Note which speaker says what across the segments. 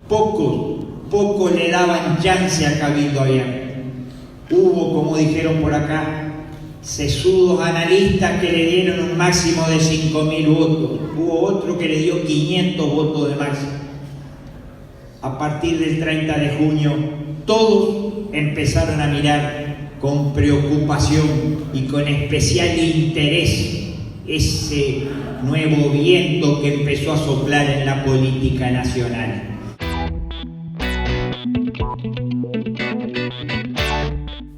Speaker 1: Pocos le daban chance a Cabildo Abierto. Hubo, como dijeron por acá, sesudos analistas que le dieron un máximo de 5.000 votos. Hubo otro que le dio 500 votos de máximo. A partir del 30 de junio, todos empezaron a mirar con preocupación y con especial interés ese nuevo viento que empezó a soplar en la política nacional.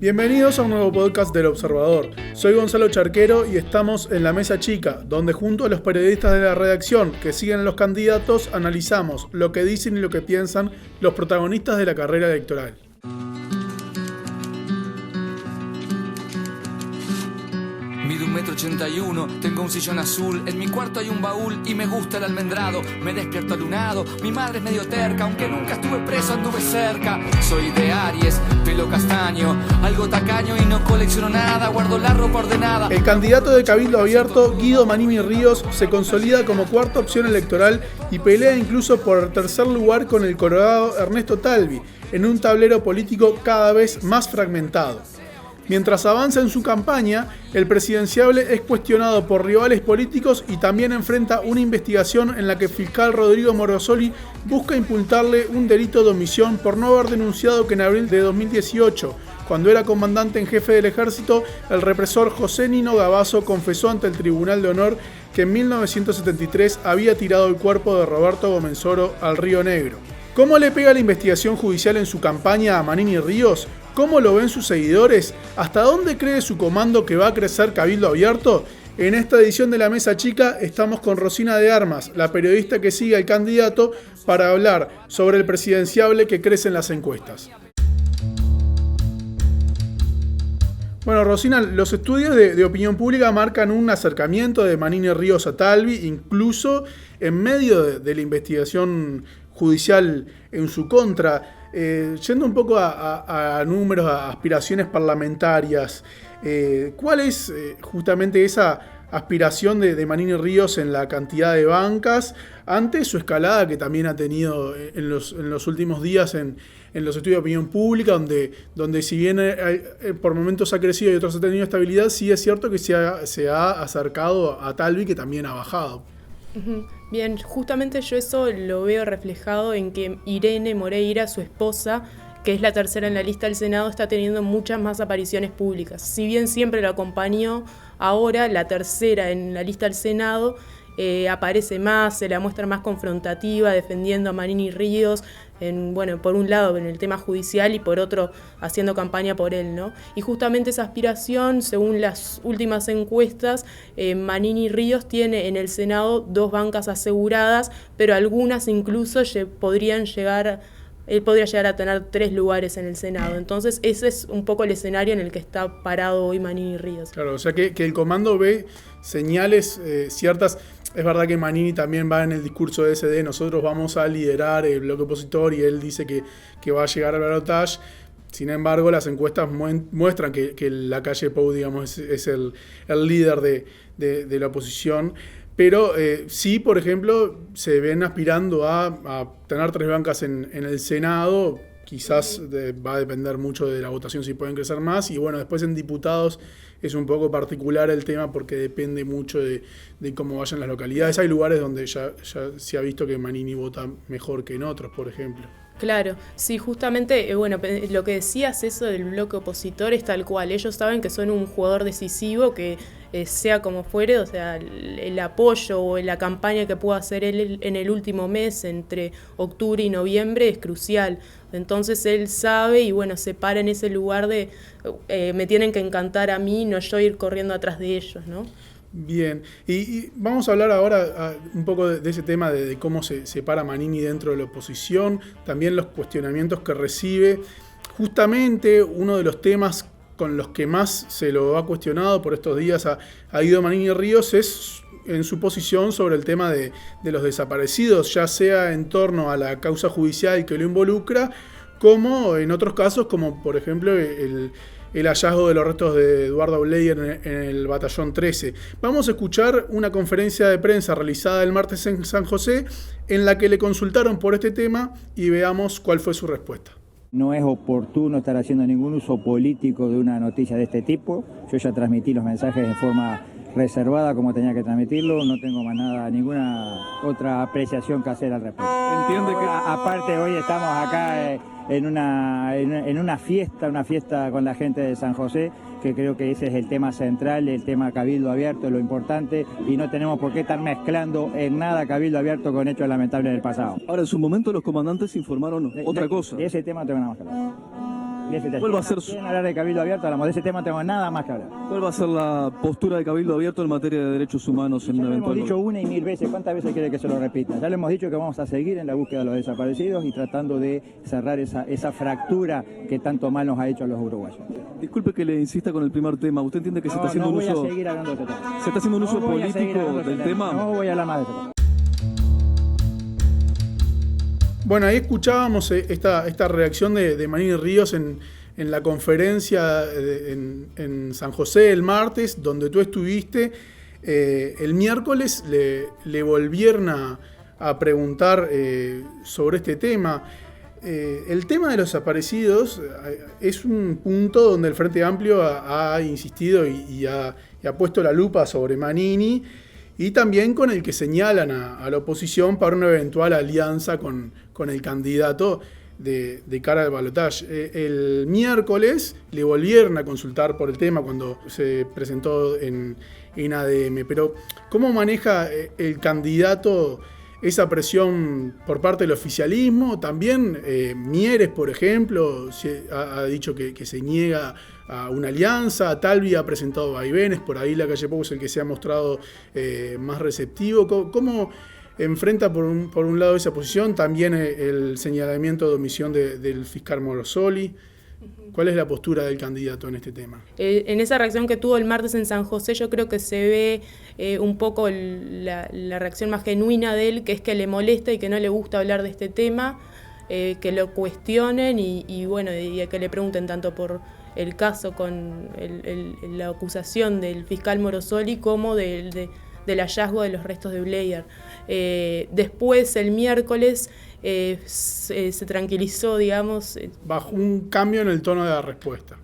Speaker 2: Bienvenidos a un nuevo podcast del Observador. Soy Gonzalo Charquero y estamos en la Mesa Chica, donde junto a los periodistas de la redacción que siguen a los candidatos analizamos lo que dicen y lo que piensan los protagonistas de la carrera electoral.
Speaker 3: Mido 1,81 m, tengo un sillón azul, en mi cuarto hay un baúl y me gusta el almendrado. Me despierto alunado, mi madre es medio terca, aunque nunca estuve preso anduve cerca. Soy de Aries, pelo castaño, algo tacaño y no colecciono nada, guardo la ropa ordenada.
Speaker 2: El candidato de Cabildo Abierto, Guido Manini Ríos, se consolida como cuarta opción electoral y pelea incluso por el tercer lugar con el colorado Ernesto Talvi, en un tablero político cada vez más fragmentado. Mientras avanza en su campaña, el presidenciable es cuestionado por rivales políticos y también enfrenta una investigación en la que el fiscal Rodrigo Morosoli busca imputarle un delito de omisión por no haber denunciado que en abril de 2018, cuando era comandante en jefe del ejército, el represor José Nino Gavazo confesó ante el Tribunal de Honor que en 1973 había tirado el cuerpo de Roberto Gomenzoro al Río Negro. ¿Cómo le pega la investigación judicial en su campaña a Manini Ríos? ¿Cómo lo ven sus seguidores? ¿Hasta dónde cree su comando que va a crecer Cabildo Abierto? En esta edición de La Mesa Chica estamos con Rosina de Armas, la periodista que sigue al candidato, para hablar sobre el presidenciable que crece en las encuestas. Bueno, Rosina, los estudios de opinión pública marcan un acercamiento de Manini Ríos a Talvi, incluso en medio de la investigación judicial en su contra. Yendo un poco a números, a aspiraciones parlamentarias, ¿cuál es justamente esa aspiración de Manini Ríos en la cantidad de bancas ante su escalada que también ha tenido en los últimos días en los estudios de opinión pública, donde si bien por momentos ha crecido y otros ha tenido estabilidad, sí es cierto que se ha acercado a Talvi, que también ha bajado?
Speaker 4: Bien, justamente yo eso lo veo reflejado en que Irene Moreira, su esposa, que es la tercera en la lista del Senado, está teniendo muchas más apariciones públicas. Si bien siempre lo acompañó, ahora la tercera en la lista del Senado aparece más, se la muestra más confrontativa, defendiendo a Manini Ríos, por un lado en el tema judicial y por otro haciendo campaña por él, ¿no? Y justamente esa aspiración, según las últimas encuestas, Manini Ríos tiene en el Senado 2 bancas aseguradas, pero algunas incluso podría llegar a tener 3 lugares en el Senado. Entonces ese es un poco el escenario en el que está parado hoy Manini Ríos.
Speaker 2: Claro, o sea que el comando ve señales ciertas. Es verdad que Manini también va en el discurso de ese de nosotros vamos a liderar el bloque opositor, y él dice que va a llegar al balotaje. Sin embargo, las encuestas muestran que la calle Pou, digamos, es el líder de la oposición. Pero sí, por ejemplo, se ven aspirando a tener 3 bancas en el Senado. Quizás va a depender mucho de la votación si pueden crecer más. Y bueno, después en diputados es un poco particular el tema porque depende mucho de cómo vayan las localidades. Hay lugares donde ya se ha visto que Manini vota mejor que en otros, por ejemplo.
Speaker 4: Claro, sí, justamente, lo que decías, eso del bloque opositor es tal cual. Ellos saben que son un jugador decisivo, que sea como fuere, o sea, el apoyo o la campaña que pueda hacer él en el último mes, entre octubre y noviembre, es crucial. Entonces él sabe y se para en ese lugar de me tienen que encantar a mí, no yo ir corriendo atrás de ellos, ¿no?
Speaker 2: Bien, y vamos a hablar ahora un poco de ese tema de cómo se para Manini dentro de la oposición, también los cuestionamientos que recibe. Justamente uno de los temas con los que más se lo ha cuestionado por estos días a Guido Manini Ríos es en su posición sobre el tema de los desaparecidos, ya sea en torno a la causa judicial que lo involucra, como en otros casos, como por ejemplo el hallazgo de los restos de Eduardo Bleier en el batallón 13. Vamos a escuchar una conferencia de prensa realizada el martes en San José, en la que le consultaron por este tema y veamos cuál fue su respuesta.
Speaker 5: No es oportuno estar haciendo ningún uso político de una noticia de este tipo. Yo ya transmití los mensajes de forma reservada como tenía que transmitirlo. No tengo más nada, ninguna otra apreciación que hacer al respecto. Entiende que aparte hoy estamos acá en una fiesta con la gente de San José, que creo que ese es el tema central, el tema Cabildo Abierto, lo importante, y no tenemos por qué estar mezclando en nada Cabildo Abierto con hechos lamentables del pasado.
Speaker 6: Ahora, en su momento los comandantes informaron otra cosa.
Speaker 5: De ese tema no tengo nada más que hablar.
Speaker 6: ¿Cuál va a ser
Speaker 5: quieren hablar de Cabildo Abierto? Hablamos de ese tema, no tengo nada más que hablar.
Speaker 6: ¿Cuál va a ser la postura de Cabildo Abierto en materia de derechos humanos en un eventual?
Speaker 5: Lo hemos dicho una y mil veces, ¿cuántas veces quiere que se lo repita? Ya le hemos dicho que vamos a seguir en la búsqueda de los desaparecidos y tratando de cerrar esa fractura que tanto mal nos ha hecho a los uruguayos.
Speaker 6: Disculpe que le insista con el primer tema. ¿Usted entiende que se está haciendo un uso?
Speaker 5: Voy a seguir hablando de este tema.
Speaker 6: ¿Se está haciendo un uso político del tema?
Speaker 5: No voy a hablar más de este tema.
Speaker 2: Bueno, ahí escuchábamos esta reacción de Manini Ríos en la conferencia en San José el martes, donde tú estuviste. El miércoles le volvieron a preguntar sobre este tema. El tema de los desaparecidos es un punto donde el Frente Amplio ha insistido y ha puesto la lupa sobre Manini, y también con el que señalan a la oposición para una eventual alianza con el candidato de cara al balotaje. El miércoles le volvieron a consultar por el tema cuando se presentó en ADM, pero ¿cómo maneja el candidato esa presión por parte del oficialismo? También Mieres, por ejemplo, ha dicho que se niega a una alianza. Talvi ha presentado vaivenes, por ahí Lacalle Pou es el que se ha mostrado más receptivo. ¿Cómo enfrenta por un lado esa posición? También el señalamiento de omisión del fiscal Morosoli. ¿Cuál es la postura del candidato en este tema?
Speaker 4: En esa reacción que tuvo el martes en San José, yo creo que se ve un poco la reacción más genuina de él, que es que le molesta y que no le gusta hablar de este tema, que lo cuestionen y bueno, y que le pregunten tanto por el caso con la acusación del fiscal Morosoli como del hallazgo de los restos de Bleier. Después, el miércoles, se tranquilizó, digamos.
Speaker 2: Bajó un cambio en el tono de la respuesta.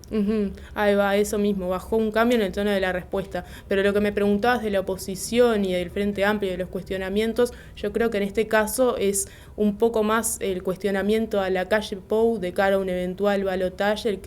Speaker 4: Ahí va, eso mismo, bajó un cambio en el tono de la respuesta. Pero lo que me preguntabas de la oposición y del Frente Amplio y de los cuestionamientos, yo creo que en este caso es un poco más el cuestionamiento a Lacalle Pou de cara a un eventual balotaje,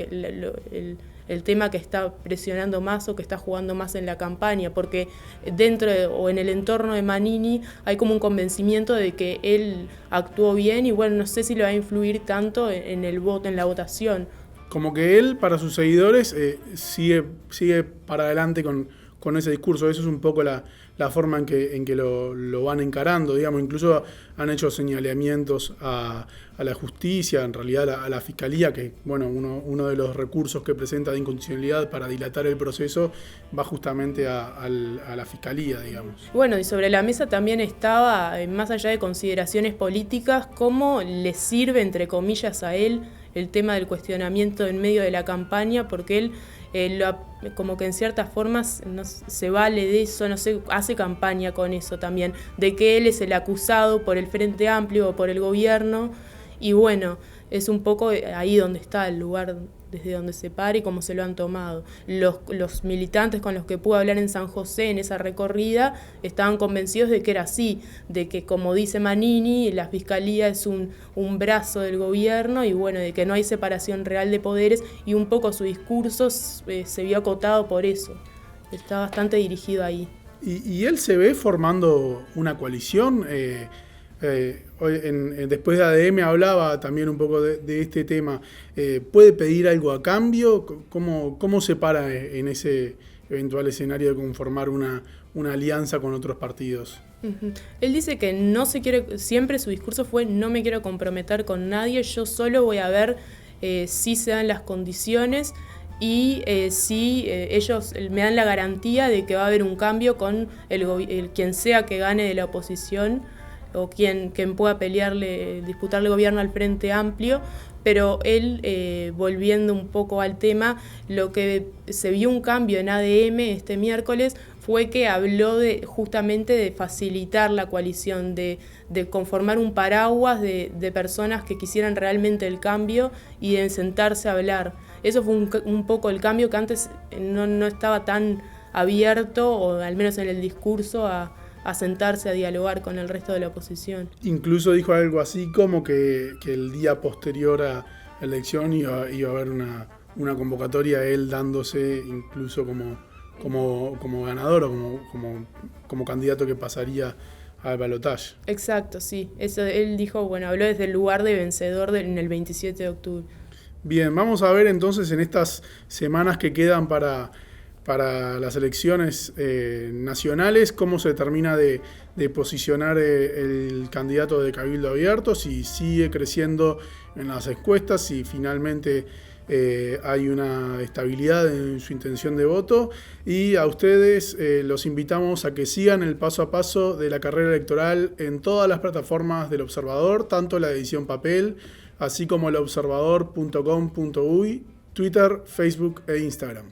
Speaker 4: el tema que está presionando más o que está jugando más en la campaña, porque dentro o en el entorno de Manini hay como un convencimiento de que él actuó bien y bueno, no sé si le va a influir tanto en el voto, en la votación.
Speaker 2: Como que él, para sus seguidores, sigue para adelante con ese discurso. Eso es un poco la forma en que lo van encarando, digamos. Incluso han hecho señalamientos a la justicia, en realidad a la fiscalía, que bueno, uno de los recursos que presenta de inconstitucionalidad para dilatar el proceso va justamente a la fiscalía, digamos.
Speaker 4: Bueno, y sobre la mesa también estaba, más allá de consideraciones políticas, cómo le sirve, entre comillas, a él el tema del cuestionamiento en medio de la campaña, porque él como que en ciertas formas no se vale de eso, no sé, hace campaña con eso también, de que él es el acusado por el Frente Amplio o por el gobierno, y bueno, es un poco ahí donde está el lugar desde donde se para y cómo se lo han tomado. Los militantes con los que pude hablar en San José en esa recorrida estaban convencidos de que era así, de que, como dice Manini, la Fiscalía es un brazo del gobierno y bueno, de que no hay separación real de poderes, y un poco su discurso se vio acotado por eso. Está bastante dirigido ahí.
Speaker 2: ¿Y él se ve formando una coalición? Después de ADM hablaba también un poco de este tema. ¿Puede pedir algo a cambio? ¿Cómo se para en ese eventual escenario de conformar una alianza con otros partidos?
Speaker 4: Él dice que no se quiere, siempre su discurso fue: no me quiero comprometer con nadie, yo solo voy a ver si se dan las condiciones y si ellos me dan la garantía de que va a haber un cambio con quien sea que gane de la oposición. o quien pueda disputarle gobierno al Frente Amplio, pero él, volviendo un poco al tema, lo que se vio un cambio en ADM este miércoles fue que habló justamente de facilitar la coalición, de conformar un paraguas de personas que quisieran realmente el cambio y de sentarse a hablar. Eso fue un poco el cambio que antes no estaba tan abierto, o al menos en el discurso, a sentarse a dialogar con el resto de la oposición.
Speaker 2: Incluso dijo algo así como que el día posterior a la elección iba a haber una convocatoria, él dándose incluso como ganador o como candidato que pasaría al balotaje.
Speaker 4: Exacto, sí. Eso él dijo, habló desde el lugar de vencedor en el 27 de octubre.
Speaker 2: Bien, vamos a ver entonces en estas semanas que quedan para las elecciones nacionales, cómo se termina de posicionar el candidato de Cabildo Abierto, si sigue creciendo en las encuestas, si finalmente hay una estabilidad en su intención de voto. Y a ustedes los invitamos a que sigan el paso a paso de la carrera electoral en todas las plataformas del Observador, tanto la edición papel, así como el observador.com.uy, Twitter, Facebook e Instagram.